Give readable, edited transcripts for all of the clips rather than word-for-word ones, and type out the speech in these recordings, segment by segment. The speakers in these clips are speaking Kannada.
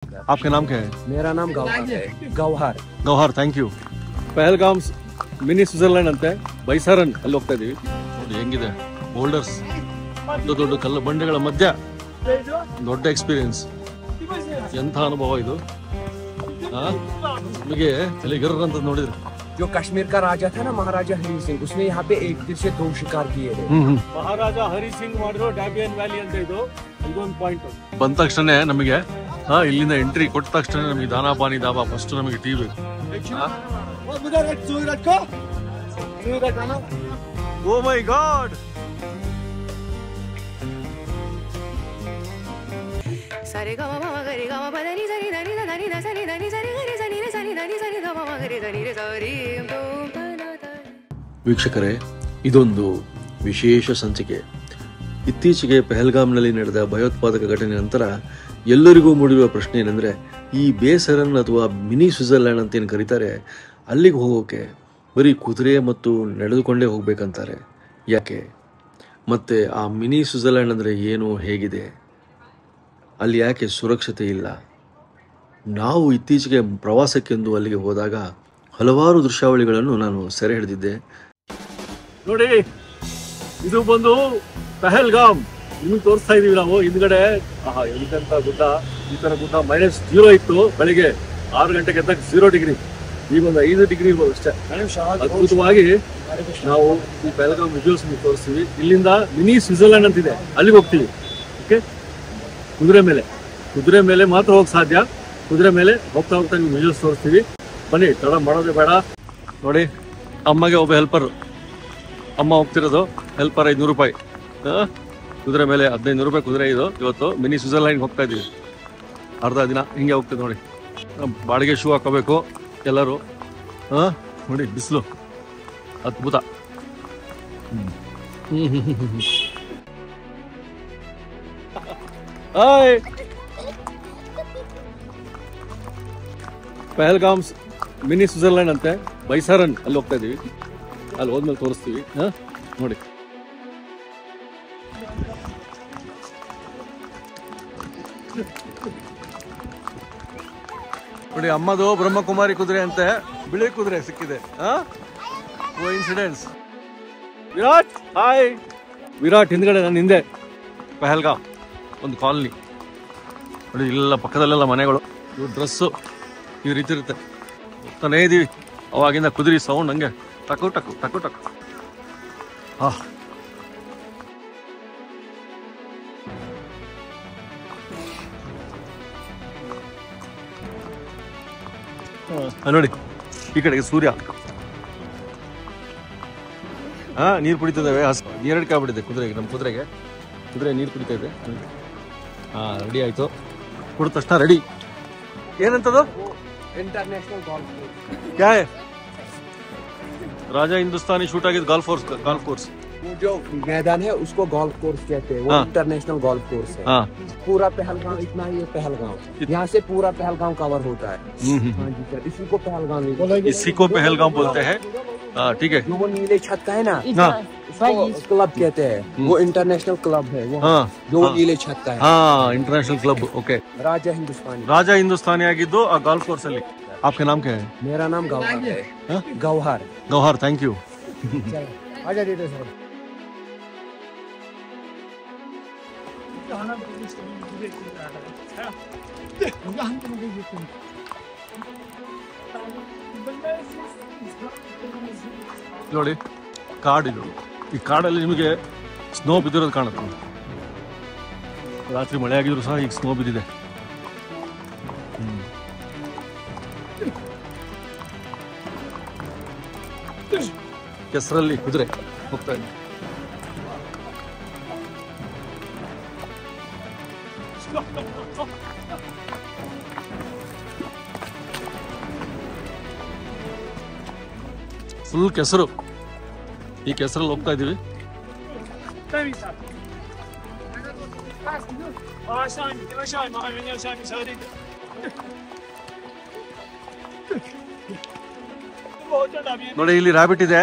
आपका नाम क्या है? मेरा नाम गौहर है। Gauhar Gauhar, thank you. Pahalgam mini Switzerland ಅಂತೆ, ಬೈಸಾರನ್ ಅಲ್ಲಿ ಹೋಗ್ತಾ ಇದೀವಿ. ನೋಡಿ ಹೆಂಗಿದೆ, ಬೋಲ್ಡರ್ಸ್, ದೊಡ್ಡ ದೊಡ್ಡ ಕಲ್ಲು ಬಂಡೆಗಳ ಮಧ್ಯ ದೊಡ್ಡ ಎಕ್ಸ್ಪೀರಿಯನ್ಸ್. ಎಂಥ ಅನುಭವ ಇದು. ನಿಮಗೆ ತಲೆ ಗಿರ್ರ ಅಂತ ನೋಡಿದ್ರೆ. जो कश्मीर का राजा था ना, महाराजा हरी सिंह, उसने यहाँ पे एक दिन से 2 शिकार किए थे। ಮಹಾರಾಜ ಹರಿ ಸಿಂಗ್ ಮಾಡಿರೋ ಡ್ಯಾಬಿಯನ್ ವ್ಯಾಲಿ ಅಂತ ಇದೊಂದು ಪಾಯಿಂಟ್. ಬಂದ ತಕ್ಷಣ ನಮಗೆ ಇಲ್ಲಿಂದ ಎಂಟ್ರಿ ಕೊಟ್ಟ ತಕ್ಷಣ ನಮಗೆ ದಾನಾ ಪಾನಿ ದಾಬಾ ಫಸ್ಟ್ ನಮಗೆ ಟೀ ಬೇಕು. ಓ ಮೈ ಗಾಡ್, सारे गा मा गा रे गा मा प दा नि सा नि दा नि दा नि दा सा नि दा नि सा रे गा रे सा नि रे सा नि दा नि सा रे गा मा गा रे दा नि रे सा ರಿ ಮ್ ತೋಂ ತ ನ ತ. ವೀಕ್ಷಕರೇ, ಇದೊಂದು ವಿಶೇಷ ಸಂಚಿಕೆ. ಇತ್ತೀಚೆಗೆ ಪಹಲ್ಗಾಮ್ನಲ್ಲಿ ನಡೆದ ಭಯೋತ್ಪಾದಕ ಘಟನೆ ನಂತರ ಎಲ್ಲರಿಗೂ ಮೂಡಿರುವ ಪ್ರಶ್ನೆ ಏನೆಂದರೆ, ಈ ಬೇಸರನ್ ಅಥವಾ ಮಿನಿ ಸ್ವಿಟ್ಜರ್ಲ್ಯಾಂಡ್ ಅಂತ ಏನು ಕರೀತಾರೆ, ಅಲ್ಲಿಗೆ ಹೋಗೋಕೆ ಬರೀ ಕುದುರೆ ಮತ್ತು ನಡೆದುಕೊಂಡೇ ಹೋಗ್ಬೇಕಂತಾರೆ. ಯಾಕೆ? ಮತ್ತು ಆ ಮಿನಿ ಸ್ವಿಟ್ಜರ್ಲ್ಯಾಂಡ್ ಅಂದರೆ ಏನು, ಹೇಗಿದೆ, ಅಲ್ಲಿ ಯಾಕೆ ಸುರಕ್ಷತೆ ಇಲ್ಲ? ನಾವು ಇತ್ತೀಚೆಗೆ ಪ್ರವಾಸಕ್ಕೆಂದು ಅಲ್ಲಿಗೆ ಹೋದಾಗ ಹಲವಾರು ದೃಶ್ಯಾವಳಿಗಳನ್ನು ನಾನು ಸೆರೆ ಹಿಡಿದಿದ್ದೆ. ನೋಡಿ, ಇದು ಬಂದು ಪಹಲ್ಗಾಮ್. ನಿಮ್ಗೆ ತೋರಿಸ್ತಾ ಇದೀವಿ ನಾವು ಹಿಂದ್ಗಡೆ. ಎಂತೆಂತ ಗುಡ್ಡ, ಈ ತರ ಗುಡ್ಡ. -0 ಇತ್ತು ಬೆಳಿಗ್ಗೆ 6 ಗಂಟೆಗೆ ಎದ್ದಾಗ 0 ಡಿಗ್ರಿ. ಈಗ ಒಂದು 5 ಡಿಗ್ರಿ ಇರ್ಬೋದು ಅಷ್ಟೇ. ಅದ್ಭುತವಾಗಿ ನಾವು ಈ ಪಹಲ್ಗಾಮ್ ವಿಜುವಲ್ಸ್ ತೋರಿಸ್ತೀವಿ. ಇಲ್ಲಿಂದ ಮಿನಿ ಸ್ವಿಟ್ಜರ್ಲ್ಯಾಂಡ್ ಅಂತಿದೆ, ಅಲ್ಲಿಗೆ ಹೋಗ್ತೀವಿ. ಓಕೆ, ಕುದುರೆ ಮೇಲೆ ಮಾತ್ರ ಹೋಗಕ್ ಸಾಧ್ಯ. ಕುದುರೆ ಮೇಲೆ ಹೋಗ್ತಾ ಹೋಗ್ತಾ ನೀವು ವಿಜುವಲ್ಸ್ ತೋರಿಸ್ತೀವಿ. ಬನ್ನಿ, ತಡ ಮಾಡೋದೇ ಬೇಡ. ನೋಡಿ, ಅಮ್ಮಗೆ ಒಬ್ಬ ಹೆಲ್ಪರ್, ಅಮ್ಮ ಹೋಗ್ತಿರೋದು. ಹೆಲ್ಪರ್ 500 ರೂಪಾಯಿ. ಕುದುರೆ ಮೇಲೆ 1500 ರೂಪಾಯಿ ಕುದುರೆ. ಇದು ಇವತ್ತು ಮಿನಿ ಸ್ವಿಟ್ಜರ್ಲ್ಯಾಂಡ್ ಹೋಗ್ತಾ ಇದೀವಿ. ಅರ್ಧ ದಿನ ಹಿಂಗೆ ಹೋಗ್ತದೆ. ನೋಡಿ, ಬಾಡಿಗೆ ಶೂ ಹಾಕೋಬೇಕು ಎಲ್ಲರೂ. ನೋಡಿ ಬಿಸಿಲು, ಅದ್ಭುತ. ಹಾಯ್, ಪಹಲ್ಗಾಮ್ ಮಿನಿ ಸ್ವಿಟ್ಜರ್ಲ್ಯಾಂಡ್ ಅಂತೆ, ಬೈಸಾರನ್ ಅಲ್ಲಿ ಹೋಗ್ತಾ ಇದೀವಿ. ಅಲ್ಲಿ ಹೋದ್ಮೇಲೆ ತೋರಿಸ್ತೀವಿ. ನೋಡಿ, ನೋಡಿ ಅಮ್ಮದು ಬ್ರಹ್ಮಕುಮಾರಿ ಕುದುರೆ ಅಂತೆ, ಬಿಳಿ ಕುದುರೆ ಸಿಕ್ಕಿದೆ. ಕೋಇನ್ಸಿಡೆನ್ಸ್. ವಿರಾಟ್, ಹಾಯ್. ವಿರಾಟ್ ಹಿಂದ್ಗಡೆ, ನನ್ನ ಹಿಂದೆ ಪಹಲ್ಗಾಮ್ ಒಂದು ಕಾಲನಿ. ನೋಡಿ, ಇಲ್ಲೆಲ್ಲ ಪಕ್ಕದಲ್ಲೆಲ್ಲ ಮನೆಗಳು. ಇವ್ರ ಡ್ರೆಸ್ಸು ಈ ರೀತಿ ಇರುತ್ತೆ. ಹೋಗ್ತಾನೇ ಇದೀವಿ. ಅವಾಗಿಂದ ಕುದುರೆ ಸೌಂಡ್ ಹಂಗೆ ಟಕು ಟಕು ಟಕು ಟಕು. ನೋಡಿ, ಈ ಕಡೆಗೆ ಸೂರ್ಯ. ನೀರು ಕುಡಿತಿದ್ದಾವೆ. ನೀರಡಿಕೆ ಆಗ್ಬಿಟ್ಟಿದೆ ಕುದುರೆಗೆ, ನಮ್ಮ ಕುದುರೆ ನೀರು ಕುಡಿತಾ ಇದೆ. ರೆಡಿ ಆಯ್ತು. ಕುಡಿದ ತಕ್ಷಣ ರೆಡಿ. ಏನಂತದು? International golf course. क्या है? राजा हिंदुस्तानी शूट आगे गोल्फ कोर्स. वो जो मैदान है उसको गोल्फ कोर्स कहते हैं. वो इंटरनेशनल गोल्फ कोर्स है. पूरा पहलगाम, इतना ही पहलगाम, यहाँ से पूरा पहलगाम कवर होता है. हाँ जी सर, इसी को पहलगाम बोलते हैं. ठीक है. जो वो नीले छत का है ना, उसको क्लब कहते हैं. वो इंटरनेशनल क्लब है वो. जो नीले छत का है. International club. Okay. Raja Hindustani ಆಗಿದ್ದು ಆ ಗಾಲ್ಫ್ ಕೋರ್ಸ್ ಅಲ್ಲಿ. आपका नाम क्या है? मेरा नाम गौहर है. Gauhar, thank you. आजा दे दो सर. ನೋಡಿ, ಕಾಡಿದು. ಈ ಕಾಡಲ್ಲಿ ನಿಮಗೆ ಸ್ನೋ ಬಿದ್ದಿರೋದು ಕಾಣುತ್ತೆ. ರಾತ್ರಿ ಮಳೆ ಆಗಿದ್ರು ಸಹ ಈಗ ಸ್ನೋ ಬಿದ್ದಿದೆ. ಕೆಸರಲ್ಲಿ ಕುದುರೆ ಹೋಗ್ತಾ ಇದೆ. ಫುಲ್ ಕೆಸರು. ಈ ಕೆಸರಲ್ಲಿ ಹೋಗ್ತಾ ಇದೀವಿ. ನೋಡಿ, ಇಲ್ಲಿ ರಾಬಿಟ್ ಇದೆ.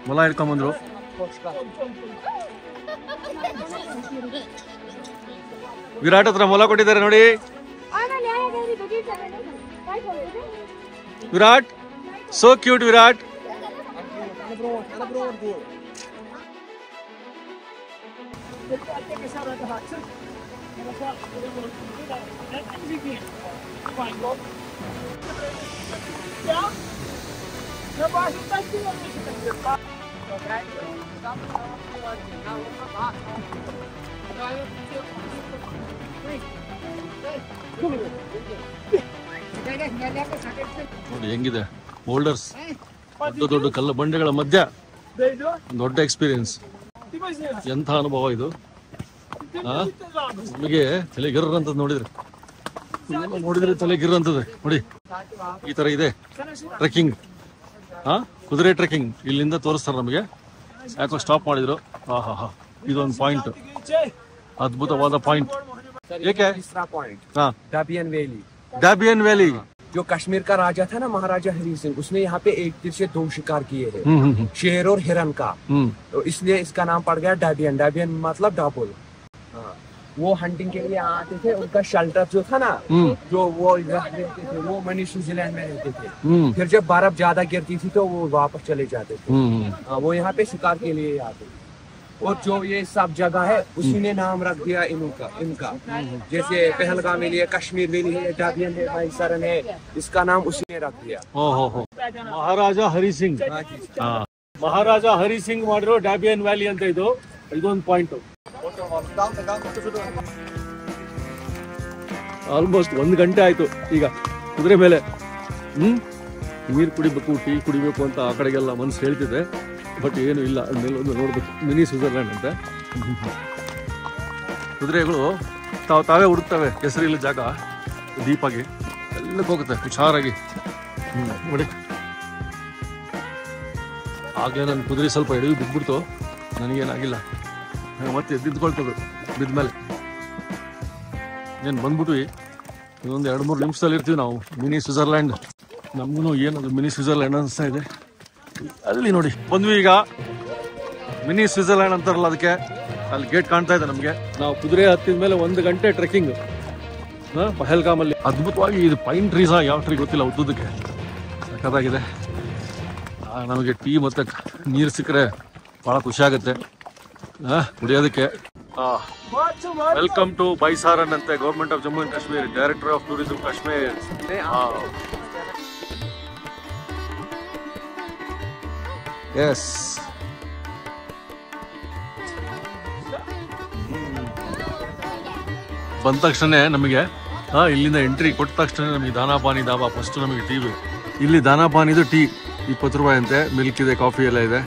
ಮೊಲ ಹಿಡ್ಕೊಂಬಂದ್ರು. ವಿರಾಟ್ ಹತ್ರ ಮೊಲ ಕೊಟ್ಟಿದ್ದಾರೆ ನೋಡಿ. Virat, so cute Virat. ನೋಡಿ ಹೆಂಗಿದೆ ಬೋಲ್ಡರ್ಸ್, ದೊಡ್ಡ ದೊಡ್ಡ ಕಲ್ಲು ಬಂಡೆಗಳ ಮಧ್ಯ ದೊಡ್ಡ ಎಕ್ಸ್ಪೀರಿಯನ್ಸ್. ಎಂಥ ಅನುಭವ ಇದು. ನಿಮಗೆ ತಲೆ ಗಿರ್ರ ಅಂತದ್ ನೋಡಿದ್ರೆ ತಲೆ ಗಿರ್ರ ಅಂತದೆ ನೋಡಿ. ಈ ತರ ಇದೆ ಟ್ರೆಕ್ಕಿಂಗ್, ಕುದುರೆ ಟ್ರೆಕ್ಕಿಂಗ್. ಇಲ್ಲಿಂದ ತೋರಿಸ್ತಾರೆ ನಮಗೆ. ಯಾಕೋ ಸ್ಟಾಪ್ ಮಾಡಿದ್ರು. ಹಾ ಇದೊಂದು ಪಾಯಿಂಟ್, ಅದ್ಭುತವಾದ ಪಾಯಿಂಟ್. ಏಕೆ? डाबियन वैली जो कश्मीर का राजा था ना, महाराजा हरी सिंह, उसने यहाँ पे एक तीर से 2 शिकार किए हैं, शेर और हिरन का। तो इसलिए इसका नाम पड़ गया डाबियन। डाबियन मतलब डाबुल। वो हंटिंग के लिए आते थे। उनका शेल्टर जो था ना, जो वो रहते थे, वो मनी स्विट्जरलैंड में रहते थे। फिर जब बर्फ ज्यादा गिरती थी तो वो वापस चले जाते थे। वो यहाँ पे शिकार के लिए आते थे। और जो ये सब जगह है उसी ने नाम रख दिया इनका। जैसे पहलगाम वैली है, कश्मीर वैली है, डाबियन है, भाईसरन है, इसका नाम उसी ने रख दिया। ಮಹಾರಾಜಾ ಹರಿ ಸಿಂಗ್, ಮಹಾರಾಜಾ ಹರಿ ಸಿಂಗ್ ಮಾಡಿರೋ ಡಾಬಿಯನ್ ವ್ಯಾಲಿ ಅಂತ ಇದೊಂದು ಪಾಯಿಂಟ್. ಆಲ್ಮೋಸ್ಟ್ 1 ಗಂಟೆ ಆಯ್ತು ಈಗ ಕುದುರೆ ಮೇಲೆ. ನೀರು ಕುಡಿಬೇಕು, ಟೀ ಕುಡಿಬೇಕು ಅಂತ ಆ ಕಡೆಗೆಲ್ಲ ಮನಸ್ಸು ಹೇಳ್ತಿದೆ. ಬಟ್ ಏನು ಇಲ್ಲ, ಅದ್ಮೇಲೆ ಒಂದು ನೋಡ್ಬೇಕು. ಮಿನಿ ಸ್ವಿಟ್ಜರ್ಲ್ಯಾಂಡ್ ಅಂತ. ಕುದುರೆಗಳು ತಾವೇ ಹುಡುಕ್ತವೆ ಹೆಸರಿಲ್ಲ ಜಾಗ, ಡೀಪಾಗಿ ಎಲ್ಲಕ್ಕೆ ಹೋಗುತ್ತೆ ಹುಷಾರಾಗಿ. ನೋಡಿ, ಆಗ್ಲೇ ನನ್ನ ಕುದುರೆ ಸ್ವಲ್ಪ ಎಡವಿ ಬಿದ್ಬಿಡ್ತು, ನನಗೇನಾಗಿಲ್ಲ. ಮತ್ತೆ ಎದ್ದಿದ್ಕೊಳ್ತದೆ ಬಿದ್ಮೇಲೆ. ಏನು ಬಂದ್ಬಿಟ್ವಿ, ಇನ್ನೊಂದು 2-3 ನಿಮಿಷದಲ್ಲಿ ಇರ್ತೀವಿ ನಾವು ಮಿನಿ ಸ್ವಿಟ್ಜರ್ಲ್ಯಾಂಡ್. ನಮಗೂ ಏನದು ಮಿನಿ ಸ್ವಿಟ್ಜರ್ಲ್ಯಾಂಡ್ ಅನಿಸ್ತಾ ಇದೆ. ಅಲ್ಲಿ ನೋಡಿ ಬಂದ್ವಿ ಈಗ. ಮಿನಿ ಸ್ವಿಟ್ಜರ್ಲ್ಯಾಂಡ್ ಅಂತಾರಲ್ಲ ಅದಕ್ಕೆ. ಅಲ್ಲಿ ಗೇಟ್ ಕಾಣ್ತಾ ಇದೆ ನಮಗೆ. ನಾವು ಕುದುರೆ ಹತ್ತಿದ ಮೇಲೆ 1 ಗಂಟೆ ಟ್ರೆಕ್ಕಿಂಗ್ ಪಹಲ್ಗಾಮಲ್ಲಿ. ಅದ್ಭುತವಾಗಿ ಇದು ಪೈನ್ ಟ್ರೀಸಾ ಯಾವ ಟ್ರೀ ಗೊತ್ತಿಲ್ಲ, ಉದ್ದಕ್ಕೆ ಸಖತ್ತಾಗಿದೆ. ನಮಗೆ ಟೀ ಮತ್ತೆ ನೀರು ಸಿಕ್ಕರೆ ಭಾಳ ಖುಷಿ ಆಗುತ್ತೆ ಕುಡಿಯೋದಕ್ಕೆ. ವೆಲ್ಕಮ್ ಟು ಬೈಸಾರನ್ ಅಂತೆ, government of Jammu and Kashmir, director of tourism Kashmir. Yes, ಬಂದ ತಕ್ಷಣ ನಮಗೆ ಇಲ್ಲಿಂದ ಎಂಟ್ರಿ ಕೊಟ್ಟ ತಕ್ಷಣ ನಮಗೆ ದಾನಾಪಾನಿ ದಾಬಾ. ಫಸ್ಟ್ ನಮಗೆ ಟೀ ಬೇಕು. ಇಲ್ಲಿ ದಾನಾಪಾನಿದು ಟೀ 20 ರೂಪಾಯಿ ಅಂತೆ. ಮಿಲ್ಕ್ ಇದೆ, ಕಾಫಿ ಎಲ್ಲ ಇದೆ,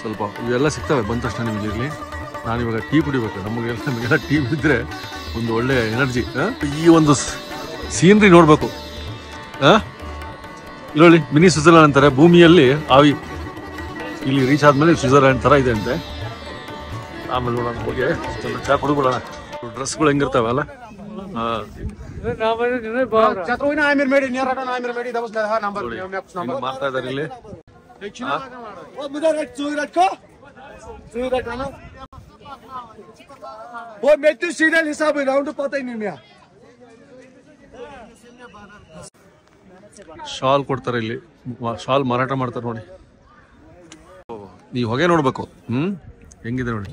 ಸ್ವಲ್ಪ ಇವೆಲ್ಲ ಸಿಗ್ತವೆ ಬಂದ ತಕ್ಷಣ ನಿಮಗೆ. ಇರಲಿ, ನಾನಿವಾಗ ಟೀ ಕುಡಿಬೇಕು. ನಮಗೆಲ್ಲ ಟೀ ಬಿದ್ದರೆ ಒಂದು ಒಳ್ಳೆ ಎನರ್ಜಿ. ಈ ಒಂದು ಸೀನ್ರಿ ನೋಡಬೇಕು. ಇಲ್ಲಿ ಮಿನಿ ಸ್ವಿಟ್ಜರ್ಲ್ಯಾಂಡ್ ಅಂತಾರೆ, ಭೂಮಿಯಲ್ಲಿ ಆವಿ. ಇಲ್ಲಿ ರೀಚ್ ಆದ್ಮೇಲೆ ಸ್ವಿಟ್ಜರ್ಲ್ಯಾಂಡ್ ತರ ಇದೆ ಅಂತೆ. ಆಮೇಲೆ ನೋಡೋಣ, ಹೋಗಿ ಸ್ವಲ್ಪ ಚಾ ಕುಡಿಬಿಡೋಣ. ಡ್ರೆಸ್ಗಳು ಹೆಂಗಿರ್ತಾವೆ ಅಲ್ಲ. ಮಾಡ್ತಾ ಇದಾರೆ ಇಲ್ಲಿ. ಶಾಲ್ ಕೊಡ್ತಾರೆ ಇಲ್ಲಿ, ಶಾಲ್ ಮಾರಾಟ ಮಾಡ್ತಾರೆ ನೋಡಿ. ನೀವು ಹೊಗೆ ನೋಡ್ಬೇಕು, ಹೆಂಗಿದೆ ನೋಡಿ.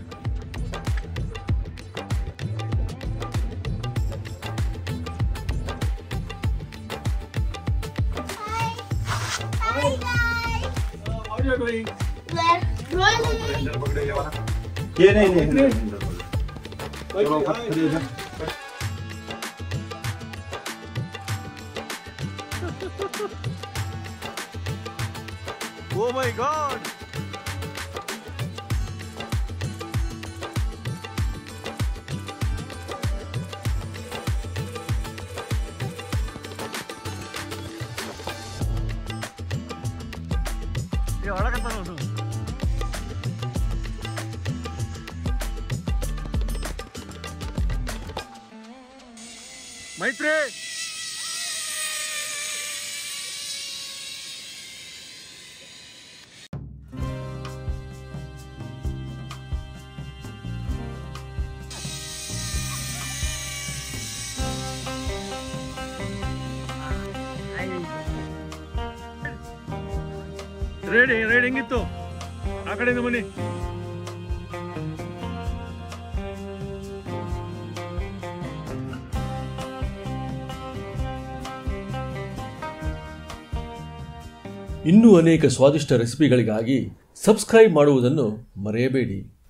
Oh my God! ಮೈತ್ರಿ, ರೈಡ್ ಹೆಂಗಿತ್ತು? ಆ ಕಡೆಯಿಂದ ಬನ್ನಿ. ಇನ್ನೂ ಅನೇಕ ಸ್ವಾದಿಷ್ಟ ರೆಸಿಪಿಗಳಿಗಾಗಿ ಸಬ್ಸ್ಕ್ರೈಬ್ ಮಾಡುವುದನ್ನು ಮರೆಯಬೇಡಿ.